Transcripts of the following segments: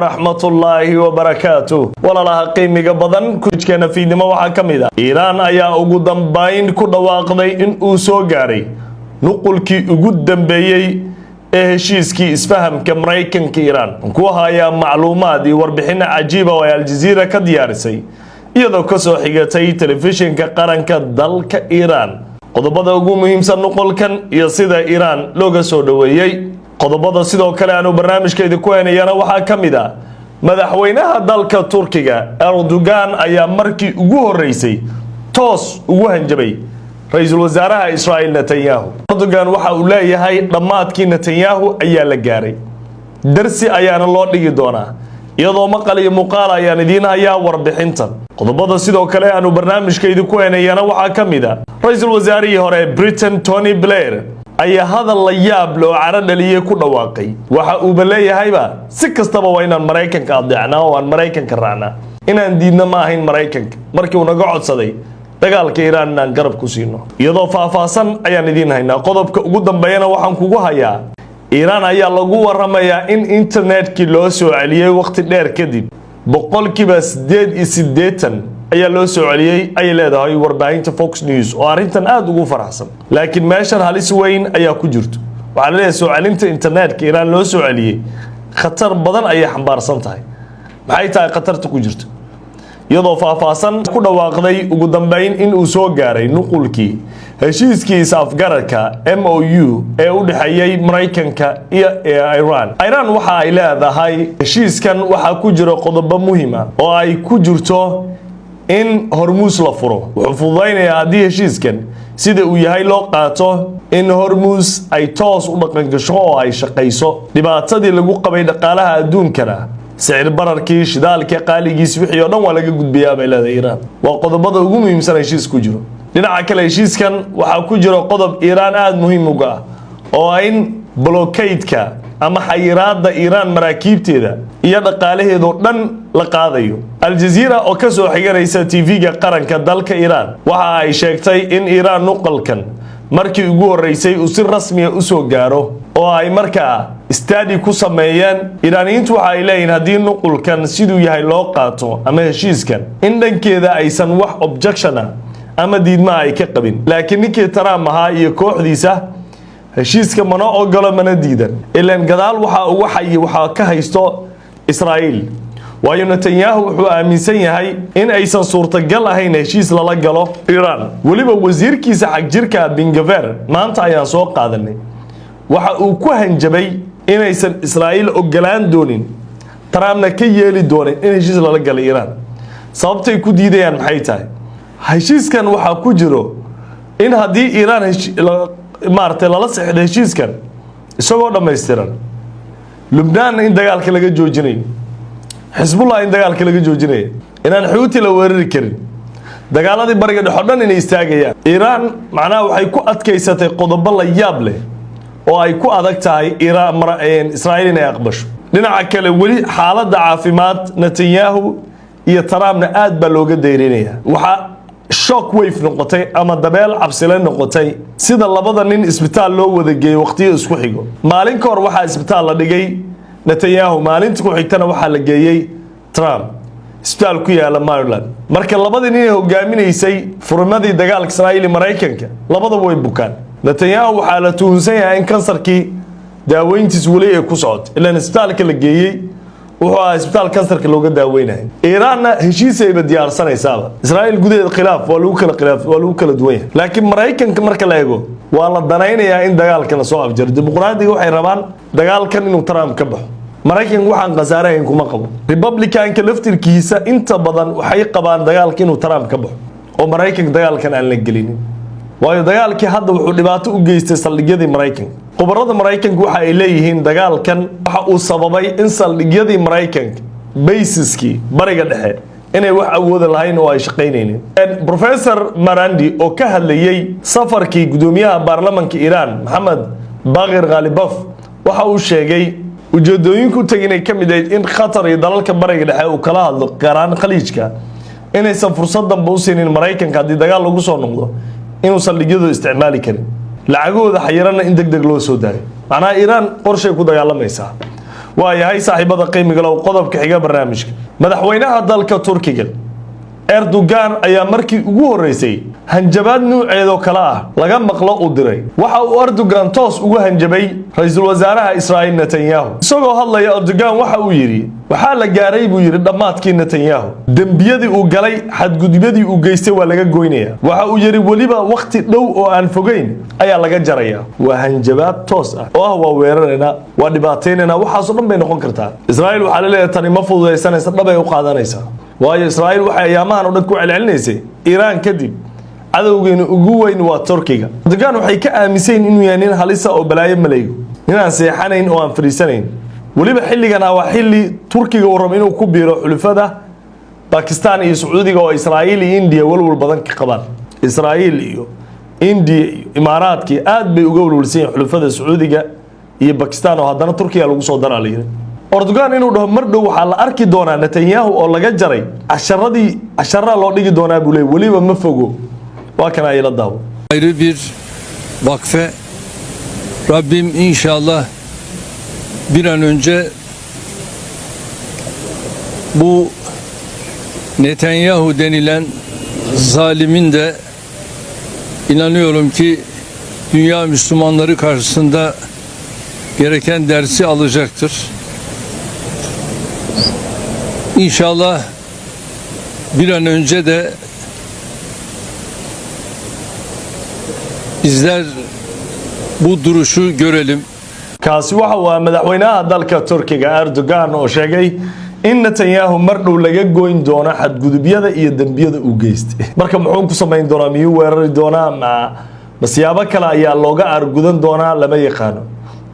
raxmatullaahi wabarakaatuh walaalaha qiimiga badan kujkeena fiidnimo waxaa ka mid ah Iiraan ayaa ugu dambayn ku dhawaaqday in uu soo gaaray nuqulkii ugu dambeeyay ee heshiiskii isfahamka Mareykanka Iiraan ku haya macluumaad iyo warbixin cajiib ah oo Al Jazeera ka diyaarisay iyadoo ka soo xigatay telefishinka qaranka dalka Iiraan qodobada ugu muhiimsan nuqulkan iyo sida Iiraan looga soo dhaweeyay qodobada sidoo kale aanu barnaamijkeeda ku heenayana waxaa ka mid ah madaxweynaha dalka Turkiga Erdogan ayaa markii ugu horeysay toos ugu hanjabay ra'iisul wasaaraha Israa'iil Netanyahu. Erdogan waxa uu leeyahay dhamaadkii Netanyahu ayaa la gaaray darsi ayaana loo dhigi doonaa iyadoo maqal iyo muuqaal ayaan idiin hayaa warbixintan qodobada sidoo kale aanu barnaamijkeeda ku heenayana waxaa ka mid ah ra'iisul wasaarihii hore Britain Tony Blair ayaa hadal la yaab leh oo cara dhaliyay ku dhawaaqay waxa uu leeyahayba si kastaba waa inaan Mareykanka adeecnaa oo aan Mareykanka raacnaa inaan diidna ma ahayn Mareykanka markii uu naga codsaday dagaalka Iiraan inaan garab ku siino iyadoo faahfaahsan ayaan idiin haynaa qodobka ugu dambeeyana waxaan kugu hayaa Iiraan ayaa lagu waramayaa in internetkii loo soo celiyay waqti dheer kadib boqolkiiba 88 ayaa loo soo celiyay ay leedahay warbaahinta Fox News oo arintan aad ugu faraxsan laakiin meeshan halis weyn ayaa ku jirto waxa la leeyahay soo celinta internetka Iiraan loo soo celiyay khatar badan ay xambaarsan tahay maxay tahay khatarta ku jirto iyadoo faahfaahsan ku dhawaaqday ugu dambeyn in uu soo gaaray nuqulkii heshiiskii afgaradka MOU ee u dhaxeeyay Mareykanka iyo Iiraan waxa ay leedahay heshiiskan waxa ku jira qodobo muhiim ah oo ay ku jirto in Hormuz la furo wuxuu fududeynayaa haddii heshiiskan sida uu yahay loo qaato in Hormuz ay toos u dhaqan gasho oo ay shaqeyso dhibaatadii lagu qabay dhaqaalaha adduunkana sicir bararkii shidaalka qaaligiis wixii oo dhan waa laga gudbiyaa bay leedahay Iiraan waa qodobada ugu muhiimsan heshiis ku jiro dhinaca kale heshiiskan waxa ku jira qodob Iiraan aad muhiim uga ah oo in blockade-ka ama xayiraadda Iiraan maraakiibteeda iyo dhaqaalaheedu dhan la qaadayo Al Jazeera oo ka soo xiganaysa TV-ga qaranka dalka Iiraan waxa ay sheegtay in Iiraan nuqulkan markii ugu horeysay uu si rasmi ah u soo gaaro oo ay markaa study ku sameeyeen Iiraaniyiintu waxa ay leeyihiin haddii nuqulkan siduu yahay loo qaato ama heshiiskan in dhankeeda aysan wax objection ama diidma ay ka qabin laakiin ninkii Trump ahaa iyo kooxdiisa heshiiska mana ogolo mana diidan ilaan gadaal waxa ka haysto Israa'iil waayo Netanyahu wuxuu aaminsan yahay in aysan suurtagal ahayn heshiis lala galo Iiraan waliba wasiirkiisa xaq jirka Ben Gvir maanta ayaan soo qaadanay waxa uu ku hanjabay in aysan Israa'iil ogolaan doonin Trumpna ka yeeli doonin in heshiis lala galo Iiraan sababtay ku diidayaan maxay tahay heshiiskan waxa ku jiro in haddii Iiraan maartay lala saxiixdo heshiiskan isagoo dhameystiran Lubnaan in dagaalka laga joojinayo Hezbollah in dagaalka laga joojinayo inaan Xuuti la weerari karin dagaaladii bariga dhexe dhan inay istaagayaan Iiraan macnaha waxay ku adkaysatay qodobo la yaab leh oo ay ku adag tahay Israa'iil inay aqbasho dhinaca kale wali xaaladda caafimaad Netanyahu iyo Trumpna aad baa looga dayrinaya waxa shock wave noqotay ama dabeel cabsile noqotay sida labada nin isbitaal loo wada geeyay waqtiyo isku xigo maalin ka hor waxa isbitaal la dhigay Netanyahu maalintii ku xigtana waxa la geeyay Trump isbitaal ku yaala Maryland marka labada nin hogaaminaysay furmadii dagaalka Israa'iil iyo Mareykanka labada way bukaan Netanyahu waxa la tuhunsan yahay in kansarkii daaweyntiis wali ay ku socoto ilaa isbitaalka la geeyay wuxuu isbitaal kansarka looga daaweynayo Iiraanna heshiis ay diyaarsanaysaa Israa'iil gudaheeda khilaaf waa lagu kala duwan yahay laakiin Mareykanka marka la eego waa la danaynayaa in dagaalka la soo afjaro dimuqraadiga waxay rabaan dagaalkan inuu Trump ka baxo Mareykanka waxaan qasaarayn kuma qabo Republicanka laftirkiisa inta badan waxay qabaan dagaalka inuu Trump ka baxo oo Mareykanka dagaalkan aan la gelinin waayo dagaalkii hadda wuxuu dhibaato u geystay saldhigyadii Mareykanka khubarada Mareykanka waxa ay leeyihiin dagaalkan waxa uu sababay in saldhigyadii Mareykanka basiskii bariga dhexe inay wax awood lahayn oo ay shaqeynayeen Professor Marandi oo ka hadlayay safarkii gudoomiyaha baarlamaanka Iiraan Mohammad Baghir Ghalibaf waxa uu sheegay ujeedooyinku taginay ka mid ah in Qatar iyo dalalka bariga dhexe uu kala hadlo qaraan khaliijka inaysan fursad dambe u siinin Mareykanka haddii dagaal lagu soo noqdo inuu saldhigyadu isticmaali karin lacagooda xayirana in degdeg loo soo daayo macnaha Iiraan qorshe ku dagaalamaysa waayahay saaxiibada qiimiga leh qodobka xiga barnaamijka madaxweynaha dalka Turkiga Erdogan ayaa markii ugu horeysay hanjabaad nuuceedo kala ah laga maqlo u diray waxa uu Erdogan toos ugu hanjabay ra'iisul wasaaraha Israa'iil Netanyahu isagoo hadlaya Erdogan waxa uu yiri waxa la gaaray buu yiri dhamaadkii Netanyahu dambiyadii uu galay xadgudubyadii uu geystay waa laga goynaya waxa uu yiri waliba waqti dhow oo aan fogeyn ayaa laga jaraya waa hanjabaad toos ah oo waa weerarena waa dhibaateynena waxa soo dhan bay noqon kartaa Israa'iil waxa la leeyahay tani ma fududeysanaysa dhab ay u qaadanaysaa waayo Israa'iil waxa ayaamahan oo dhan ku celcelinaysay Iran kadib cadawgeena ugu weyn waa Turkiga Erdogan waxay ka aaminsan inuu yahay nin halisa oo balaayo maleeyo inaan seexanayn oo aan fariisanayn waliba xilligan waa xilli Turkiga uu rabo inuu ku biiro xulufada Pakistan iyo Sacuudiga oo Israa'iil iyo India walwal badan ka qabaan Israa'iil iyo India iyo Imaaraadkii aad bay uga walwalsan xulufada Sacuudiga iyo Pakistan oo haddana Turkiga lagu soo daraalay Erdogan inuu dhaho mar dhow waxa la arki doonaa Netanyahu oo laga jaray ashara loo dhigi doonaa buu leeyahay waliba ma fogo waa kana ay la daawo ayrı bir vakfe Rabbim inşallah bir an önce bu Netanyahu denilen zalimin de inanıyorum ki dünya Müslümanları karşısında gereken dersi alacaktır. İnşallah bir an önce de bizler bu duruşu görelim. kaasi waxa waa madaxweynaha dalka Turkiga Erdogan oo sheegay in Netanyahu mar dhow laga goyn doono xadgudubyada iyo dambiyada uu geystay marka muxuu ku sameyn doonaa miyuu weerari doonaa ma siyaabo kale ayaa looga argudan doonaa lama yaqaano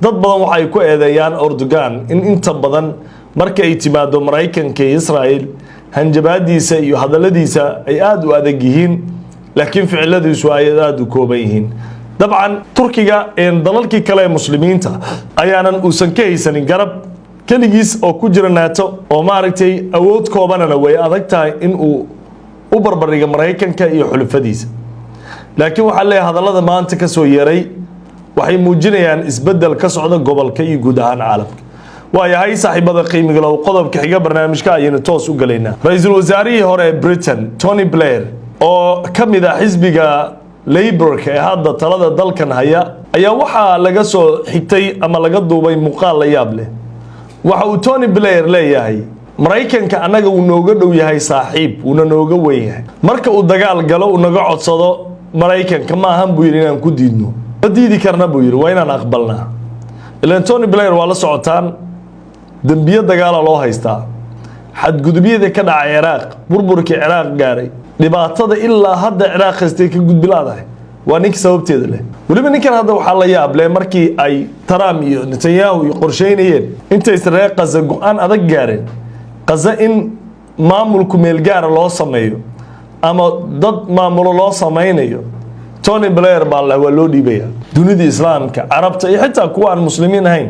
dad badan waxay ku eedeeyaan Erdogan in inta badan marka ay timaado Mareykanka iyo Israa'iil hanjabaadiisa iyo hadaladiisa ay aad u adag yihiin laakiin ficiladiisu ay aad u kooban yihiin dabcan Turkiga ee dalalkii kale ee muslimiinta ayaanan uusan ka haysanin garab kaligiis oo ku jira NATO oo maaragtay awood koobanana way adag tahay in uu u barbardhigo Mareykanka iyo xulufadiisa laakiin waxa leeyahay hadallada maanta ka soo yeeray waxay muujinayaan isbedel ka socda gobolka iyo guud ahaan caalamka waayahay saaxiibada qiimiga leh qodobka xiga barnaamijka ayaynu toos u galeynaa ra'iisul wasaarihii hore ee Britain Tony Blair oo kamid ah xisbiga Labour-ka ee hadda talada dalkan haya ayaa waxa laga soo xigtay ama laga duubay muuqaal la yaab leh waxa uu Tony Blair leeyahay Mareykanka anaga uu nooga dhow yahay saaxiib uu nooga weyn yahay marka uu dagaal galo uu naga codsado Mareykanka ma ahan buu yiri inaan ku diidno diidi karna buu yiri waa inaan aqbalnaa ilaan Tony Blair waa la socotaan dambiyo dagaal loo haystaa xadgudubyada ka dhacay Iraq burburkii Iraq gaaray dhibaatada ilaa hadda Iraq haystay ka gudbilaadahay waa ninka sababteeda leh waliba ninkan hadda waxa la yaab leh markii ay Trump iyo Netanyahu qorsheynayeen intay Israa'iil Gaza go'aan adag gaareen Gaza in maamulku meel gaar loo sameeyo ama dad maamulo loo sameeynayo Tony Blair baa waa loo dhiibaya dunida islaamka carabta iyo xitaa kuwa aan muslimiin ahayn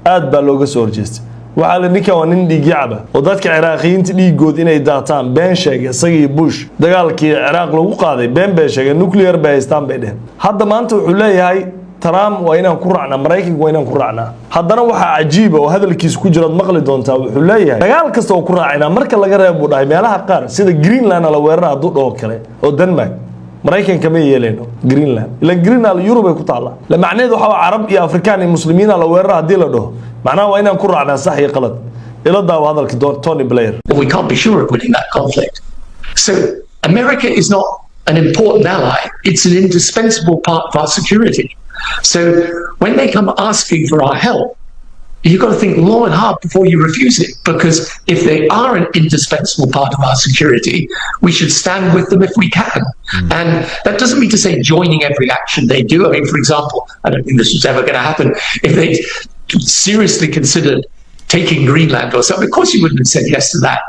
aad baa looga soo horjeestay waxa la ninka waa nin dhigyacba oo dadka Iraaqiyiinta dhiigood inay daataan been sheegay isagii Bush dagaalkii Iraq lagu qaaday been sheegay nuclear bay haystaan bay dheen hadda maanta wuxuu leeyahay Trump waa inaan ku raacnaa Mareykanka waa inaan ku raacnaa haddana waxa cajiib oo hadalkiisa ku jira maqli doontaa wuxuu leeyahay dagaal kasta oo ku raacayna marka laga reebo dhahay meelaha qaar sida Greenland la weerar haduu dhaho kale oo Denmark Mareykanka ma yeeleno Greenland ila Greenland Europe ku taala la macneedu waxa Arab iyo Afrikaan iyo muslimiin la weerar hadii la dhaho macnaha waa inaan ku raacnaa sax iyo qalad ila daaw hadalka Tony Blair we can't be sure of winning that conflict so America is not an important ally it's an indispensable part of our security so when they come asking for our help you've got to think long and hard before you refuse it because if they are an indispensable part of our security we should stand with them if we can and that doesn't mean to say joining every action they do I mean for example I don't think this was ever going to happen if they seriously considered taking Greenland or something of course you wouldn't have said yes to that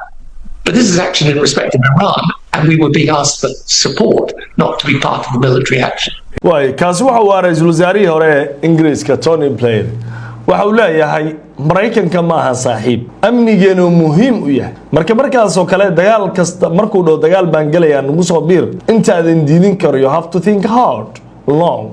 but this is action in respect of Iran and we were being asked for support not to be part of the military action way kaasi waxa uu ra'iisul wasaarihii hore Ingiriiska Tony Blair waxa uu leeyahay Mareykanka ma aha saaxiib amnigeenu muhiim u yahay markaas oo kale dagaal kasta markuu dhaw dagaal baan galayaa nagu soo biir inta aad diidin karo you have to think hard long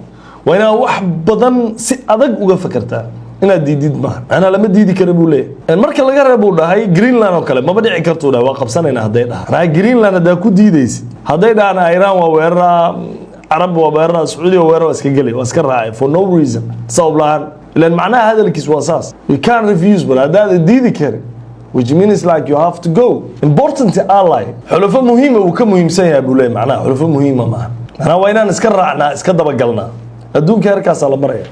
wayna wax badan si adag uga fakartaa inaad diidid maaha ana lama diidi kara buu leeyahay marka laga reebo dhahay Greenland oo kale ma dhici karto waa qabsanayna haday dhahay Greenland hadaa ku diidaysid haday dhaana Iran waa weerar Arab waa weerar Saudi waa weerar iska galay waa iska raacay for no reason sabab laan ilaan macnaha hadalkiis waa saas we can't refuse but hadaa diidi kara which means like you have to go important ally xulufo muhiim oo ka muhiimsan yahay buu leeyahay macnaha xulufo muhiim ma ana waa inaan iska raacnaa iska daba galnaa adduunka heerkaas la maraya